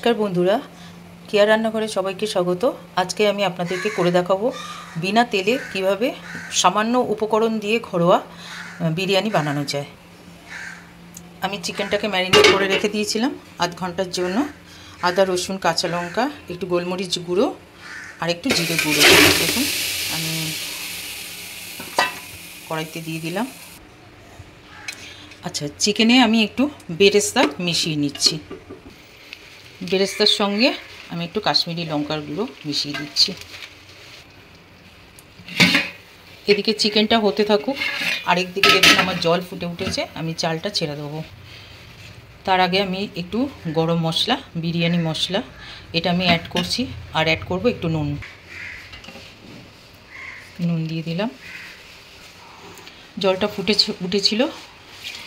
নমস্কার বন্ধুরা, কেয়া রান্নাঘরে সবাইকে স্বাগত। আজকে আমি আপনাদেরকে করে দেখাবো বিনা তেলে কিভাবে সামান্য উপকরণ দিয়ে ঘরোয়া বিরিয়ানি বানানো যায়। আমি চিকেনটাকে ম্যারিনেট করে রেখে দিয়েছিলাম আধ ঘন্টার জন্য। আদা, রসুন, কাঁচা লঙ্কা, একটু গোলমরিচ গুঁড়ো আর একটু জিরে গুঁড়ো দেখুন আমি কড়াইতে দিয়ে দিলাম। আচ্ছা, চিকেনে আমি একটু বেরেস্তা মিশিয়ে নিচ্ছি। বেরেস্তার সঙ্গে আমি একটু কাশ্মীরি লঙ্কার গুঁড়ো মিশিয়ে দিচ্ছি। এদিকে চিকেনটা হতে থাকুক, আরেকদিকে দেখুন আমার জল ফুটে উঠেছে, আমি চালটা ছেড়ে দেবো। তার আগে আমি একটু গরম মশলা, বিরিয়ানি মশলা, এটা আমি অ্যাড করছি। আর অ্যাড করব একটু নুন দিয়ে দিলাম। জলটা উঠেছিল,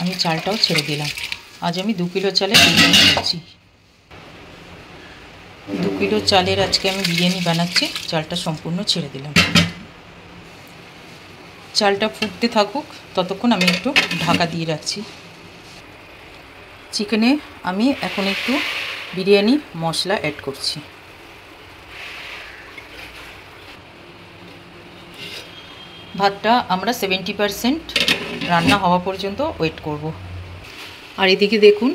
আমি চালটাও ছেড়ে দিলাম। আজ আমি 2 কিলো চালে বিরিয়ানি করছি। 2 কিলো চালের আজকে আমি বিরিয়ানি বানাচ্ছি। চালটা সম্পূর্ণ ছেড়ে দিলাম। চালটা ফুটতে থাকুক, ততক্ষণ আমি একটু ঢাকা দিয়ে রাখছি। চিকেনে আমি এখন একটু বিরিয়ানি মশলা অ্যাড করছি। ভাতটা আমরা 70% রান্না হওয়া পর্যন্ত ওয়েট করব। আর এদিকে দেখুন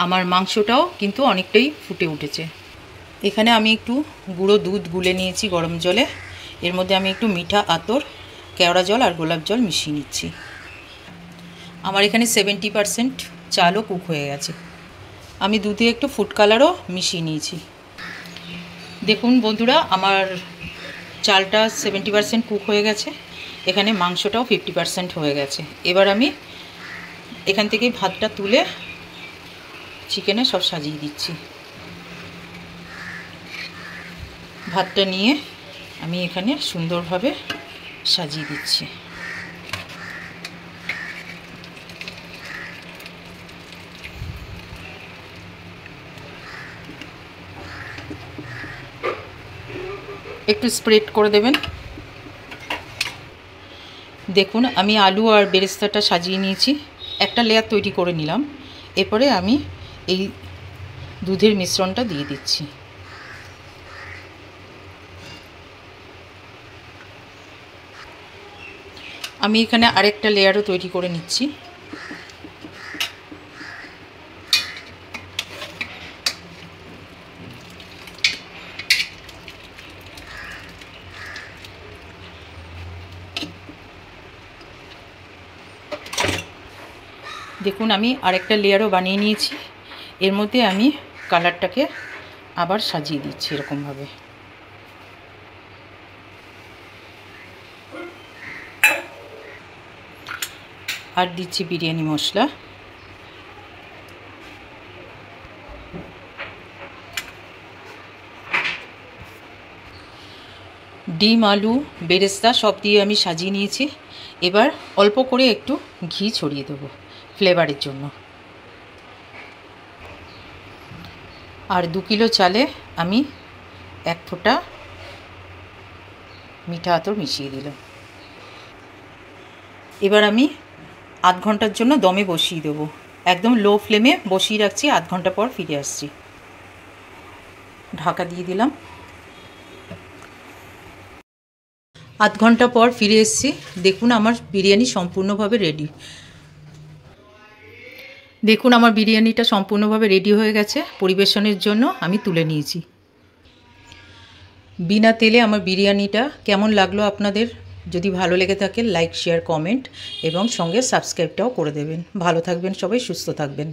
আমার মাংসটাও কিন্তু অনেকটাই ফুটে উঠেছে। এখানে আমি একটু গুঁড়ো দুধ গুলে নিয়েছি গরম জলে। এর মধ্যে আমি একটু মিঠা আতর, কেওড়া জল আর গোলাপ জল মিশিয়ে নিচ্ছি। আমার এখানে 70% চালও কুক হয়ে গেছে। আমি দুধে একটু ফুড কালারও মিশিয়ে নিয়েছি। দেখুন বন্ধুরা, আমার চালটা 70% কুক হয়ে গেছে। এখানে মাংসটাও 50% হয়ে গেছে। এবার আমি এখান থেকে ভাতটা তুলে চিকেনে সব সাজিয়ে দিচ্ছি। ভাতটা নিয়ে আমি এখানে সুন্দরভাবে সাজিয়ে দিচ্ছি। একটু স্প্রেড করে দেবেন। দেখুন আমি আলু আর বেরেস্তাটা সাজিয়ে নিয়েছি, একটা লেয়ার তৈরি করে নিলাম। এরপরে আমি এই দুধের মিশ্রণটা দিয়ে দিচ্ছি। আমি এখানে আরেকটা লেয়ারও তৈরি করে নিচ্ছি। দেখুন আমি আরেকটা লেয়ারও বানিয়ে নিয়েছি। এর মধ্যে আমি কালারটাকে আবার সাজিয়ে দিচ্ছি এরকমভাবে। আর দিচ্ছি বিরিয়ানি মশলা। ডিম, আলু, বেরেস্তা সব দিয়ে আমি সাজিয়ে নিয়েছি। এবার অল্প করে একটু ঘি ছড়িয়ে দেবো ফ্লেভারের জন্য। আর 2 কিলো চালে আমি 1 ফোঁটা মিঠা আতর মিশিয়ে দিলাম। এবার আমি আধ ঘন্টার জন্য দমে বসিয়ে দেবো। একদম লো ফ্লেমে বসিয়ে রাখছি। আধ ঘন্টা পর ফিরে আসছি। ঢাকা দিয়ে দিলাম। আধ ঘন্টা পর ফিরে এসেছি। দেখুন আমার বিরিয়ানি সম্পূর্ণভাবে রেডি। দেখুন আমার বিরিয়ানিটা সম্পূর্ণভাবে রেডি হয়ে গেছে। পরিবেশনের জন্য আমি তুলে নিয়েছি। বিনা তেলে আমার বিরিয়ানিটা কেমন লাগলো আপনাদের? যদি ভালো লেগে থাকে লাইক, শেয়ার, কমেন্ট এবং সঙ্গে সাবস্ক্রাইবটাও করে দেবেন। ভালো থাকবেন সবাই, সুস্থ থাকবেন।